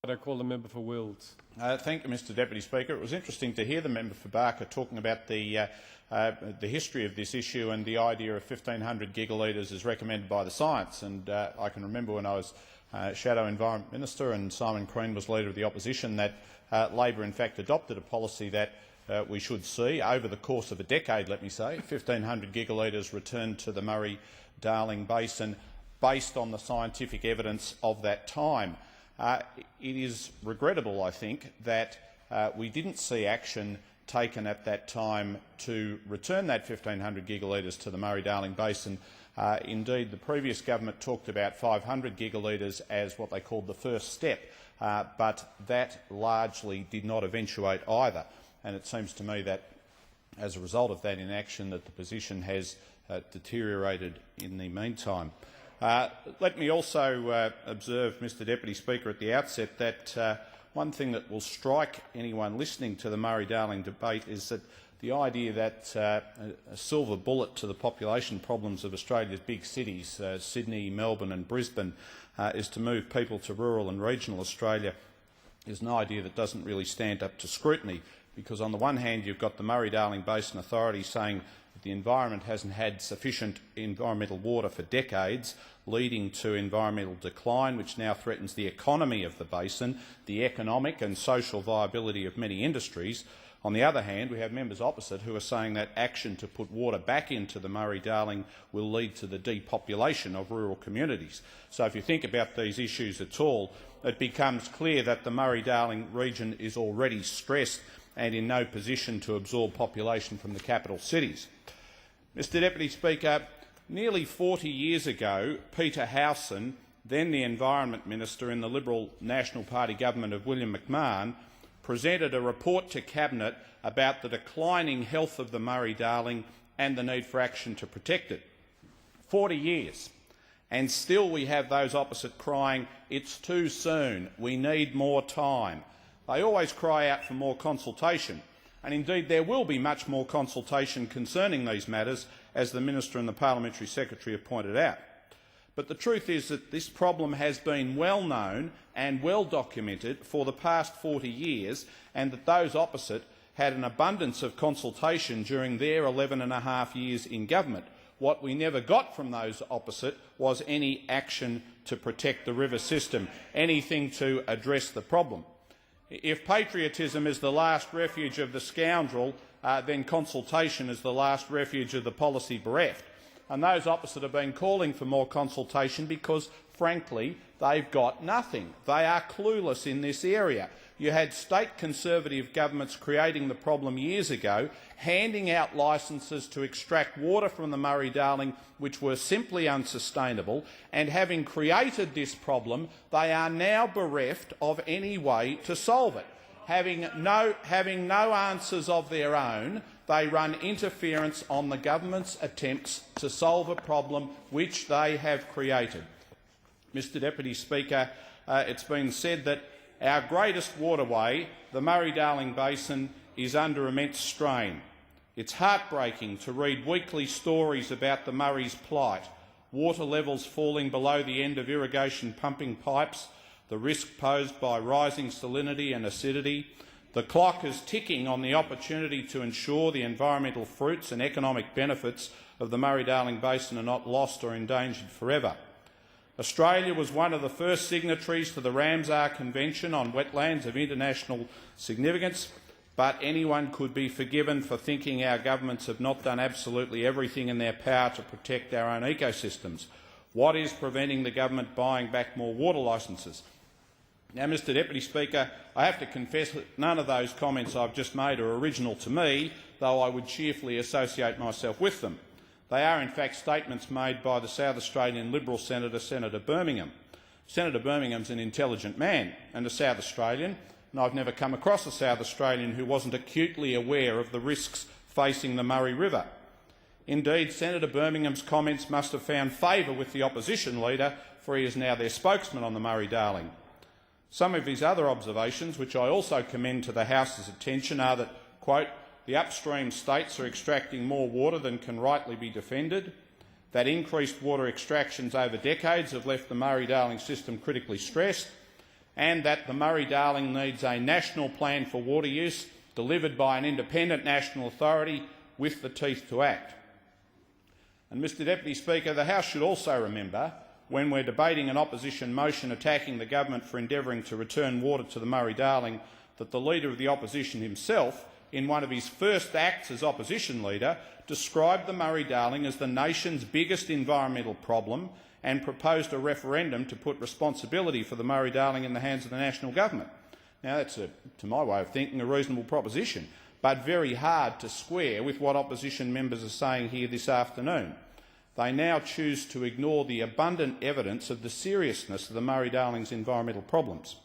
I call the member for Wills. Thank you, Mr Deputy Speaker. It was interesting to hear the member for Barker talking about the history of this issue and the idea of 1,500 gigalitres as recommended by the science. And I can remember when I was Shadow Environment Minister and Simon Crean was Leader of the Opposition that Labor in fact adopted a policy that we should see over the course of a decade, let me say, 1,500 gigalitres returned to the Murray Darling Basin based on the scientific evidence of that time. It is regrettable, I think, that we didn't see action taken at that time to return that 1,500 gigalitres to the Murray Darling Basin. Indeed, the previous government talked about 500 gigalitres as what they called the first step, but that largely did not eventuate either. And it seems to me that as a result of that inaction that the position has deteriorated in the meantime. Let me also observe, Mr Deputy Speaker, at the outset that one thing that will strike anyone listening to the Murray-Darling debate is that the idea that a silver bullet to the population problems of Australia's big cities, Sydney, Melbourne and Brisbane, is to move people to rural and regional Australia is an idea that doesn't really stand up to scrutiny, because on the one hand you've got the Murray-Darling Basin Authority saying that the environment hasn't had sufficient environmental water for decades, leading to environmental decline, which now threatens the economy of the basin, the economic and social viability of many industries. On the other hand, we have members opposite who are saying that action to put water back into the Murray-Darling will lead to the depopulation of rural communities. So if you think about these issues at all, it becomes clear that the Murray-Darling region is already stressed and in no position to absorb population from the capital cities. Mr Deputy Speaker, nearly 40 years ago, Peter Howson, then the Environment Minister in the Liberal National Party government of William McMahon, presented a report to Cabinet about the declining health of the Murray-Darling and the need for action to protect it. 40 years. And still we have those opposite crying, it's too soon, we need more time. They always cry out for more consultation, and indeed there will be much more consultation concerning these matters, as the Minister and the Parliamentary Secretary have pointed out. But the truth is that this problem has been well known and well documented for the past 40 years, and that those opposite had an abundance of consultation during their 11.5 years in government. What we never got from those opposite was any action to protect the river system, anything to address the problem. If patriotism is the last refuge of the scoundrel, then consultation is the last refuge of the policy bereft. And those opposite have been calling for more consultation because, frankly, they've got nothing. They are clueless in this area. You had state Conservative governments creating the problem years ago, handing out licences to extract water from the Murray-Darling which were simply unsustainable, and having created this problem, they are now bereft of any way to solve it. Having no answers of their own, they run interference on the government's attempts to solve a problem which they have created. Mr Deputy Speaker, it's been said that our greatest waterway, the Murray-Darling Basin, is under immense strain. It's heartbreaking to read weekly stories about the Murray's plight, water levels falling below the end of irrigation pumping pipes, the risk posed by rising salinity and acidity. The clock is ticking on the opportunity to ensure the environmental fruits and economic benefits of the Murray-Darling Basin are not lost or endangered forever. Australia was one of the first signatories to the Ramsar Convention on Wetlands of International Significance, but anyone could be forgiven for thinking our governments have not done absolutely everything in their power to protect our own ecosystems. What is preventing the government buying back more water licences? Now, Mr Deputy Speaker, I have to confess that none of those comments I've just made are original to me, though I would cheerfully associate myself with them. They are in fact statements made by the South Australian Liberal Senator, Senator Birmingham. Senator Birmingham's an intelligent man and a South Australian, and I've never come across a South Australian who wasn't acutely aware of the risks facing the Murray River. Indeed, Senator Birmingham's comments must have found favour with the opposition leader, for he is now their spokesman on the Murray-Darling. Some of his other observations, which I also commend to the House's attention, are that, quote, the upstream states are extracting more water than can rightly be defended, that increased water extractions over decades have left the Murray-Darling system critically stressed, and that the Murray-Darling needs a national plan for water use delivered by an independent national authority with the teeth to act. And, Mr Deputy Speaker, the House should also remember, when we're debating an opposition motion attacking the government for endeavouring to return water to the Murray-Darling, that the Leader of the Opposition himself, in one of his first acts as opposition leader, described the Murray-Darling as the nation's biggest environmental problem and proposed a referendum to put responsibility for the Murray-Darling in the hands of the national government. Now, that's, to my way of thinking, a reasonable proposition, but very hard to square with what opposition members are saying here this afternoon. They now choose to ignore the abundant evidence of the seriousness of the Murray-Darling's environmental problems.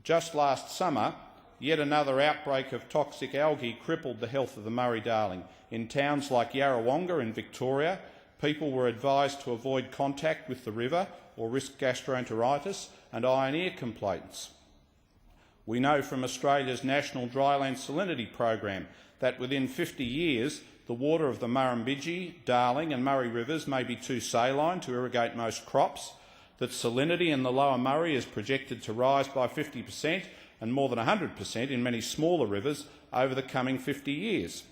Just last summer, yet another outbreak of toxic algae crippled the health of the Murray-Darling. In towns like Yarrawonga in Victoria, people were advised to avoid contact with the river or risk gastroenteritis and eye and ear complaints. We know from Australia's National Dryland Salinity Program that within 50 years the water of the Murrumbidgee, Darling and Murray rivers may be too saline to irrigate most crops, that salinity in the lower Murray is projected to rise by 50% and more than 100% in many smaller rivers over the coming 50 years.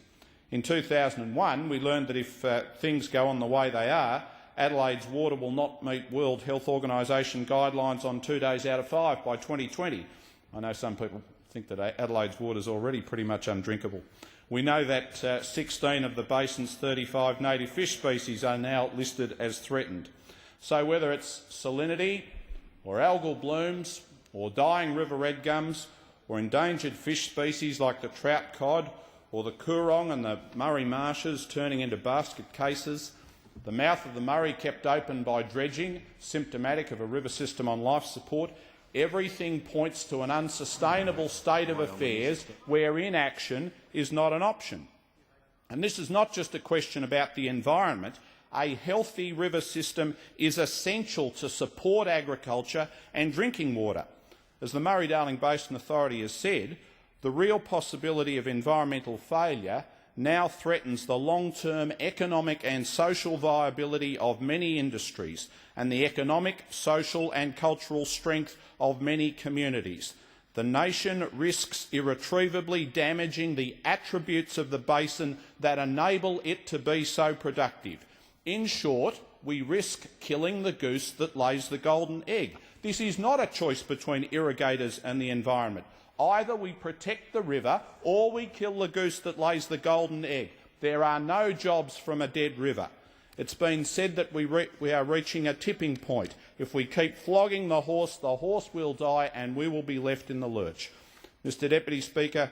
In 2001, we learned that if things go on the way they are, Adelaide's water will not meet World Health Organisation guidelines on 2 days out of 5 by 2020. I know some people think that Adelaide's water is already pretty much undrinkable. We know that 16 of the basin's 35 native fish species are now listed as threatened. So whether it's salinity or algal blooms or dying river red gums or endangered fish species like the trout cod or the coorong and the Murray marshes turning into basket cases, the mouth of the Murray kept open by dredging, symptomatic of a river system on life support, everything points to an unsustainable state of affairs where inaction is not an option. And this is not just a question about the environment. A healthy river system is essential to support agriculture and drinking water. As the Murray-Darling Basin Authority has said, the real possibility of environmental failure now threatens the long-term economic and social viability of many industries and the economic, social and cultural strength of many communities. The nation risks irretrievably damaging the attributes of the basin that enable it to be so productive. In short, we risk killing the goose that lays the golden egg. This is not a choice between irrigators and the environment. Either we protect the river or we kill the goose that lays the golden egg. There are no jobs from a dead river. It's been said that we are reaching a tipping point. If we keep flogging the horse will die and we will be left in the lurch. Mr Deputy Speaker,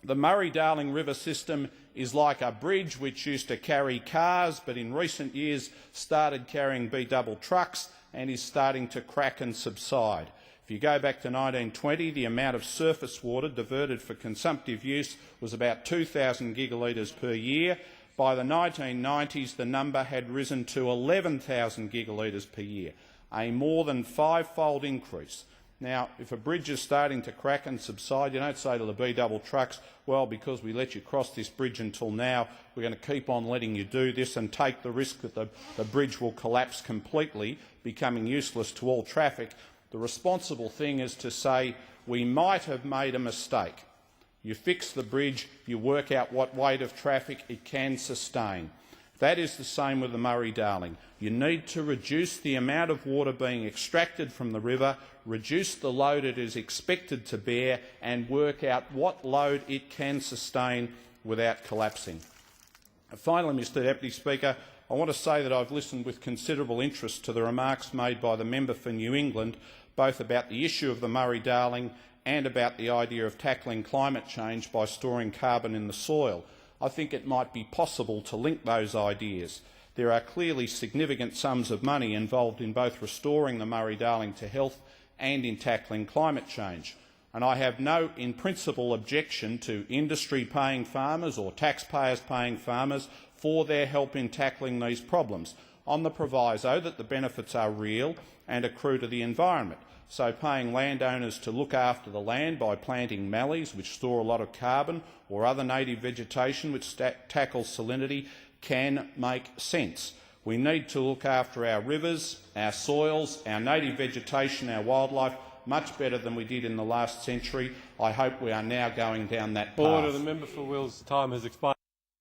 the Murray-Darling River system is like a bridge which used to carry cars but in recent years started carrying B-double trucks and is starting to crack and subside. If you go back to 1920, the amount of surface water diverted for consumptive use was about 2,000 gigalitres per year. By the 1990s, the number had risen to 11,000 gigalitres per year, a more than five-fold increase. Now, if a bridge is starting to crack and subside, you don't say to the B-double trucks, well, because we let you cross this bridge until now, we're going to keep on letting you do this and take the risk that the bridge will collapse completely, becoming useless to all traffic. The responsible thing is to say, we might have made a mistake. You fix the bridge, you work out what weight of traffic it can sustain. That is the same with the Murray-Darling. You need to reduce the amount of water being extracted from the river, reduce the load it is expected to bear, and work out what load it can sustain without collapsing. Finally, Mr Deputy Speaker, I want to say that I've listened with considerable interest to the remarks made by the member for New England, both about the issue of the Murray-Darling and about the idea of tackling climate change by storing carbon in the soil. I think it might be possible to link those ideas. There are clearly significant sums of money involved in both restoring the Murray-Darling to health and in tackling climate change. And I have no, in principle, objection to industry paying farmers or taxpayers paying farmers for their help in tackling these problems, on the proviso that the benefits are real and accrue to the environment. So paying landowners to look after the land by planting mallees, which store a lot of carbon, or other native vegetation which tackles salinity, can make sense. We need to look after our rivers, our soils, our native vegetation, our wildlife, much better than we did in the last century. I hope we are now going down that path. Order. The member for Wills' time has expired.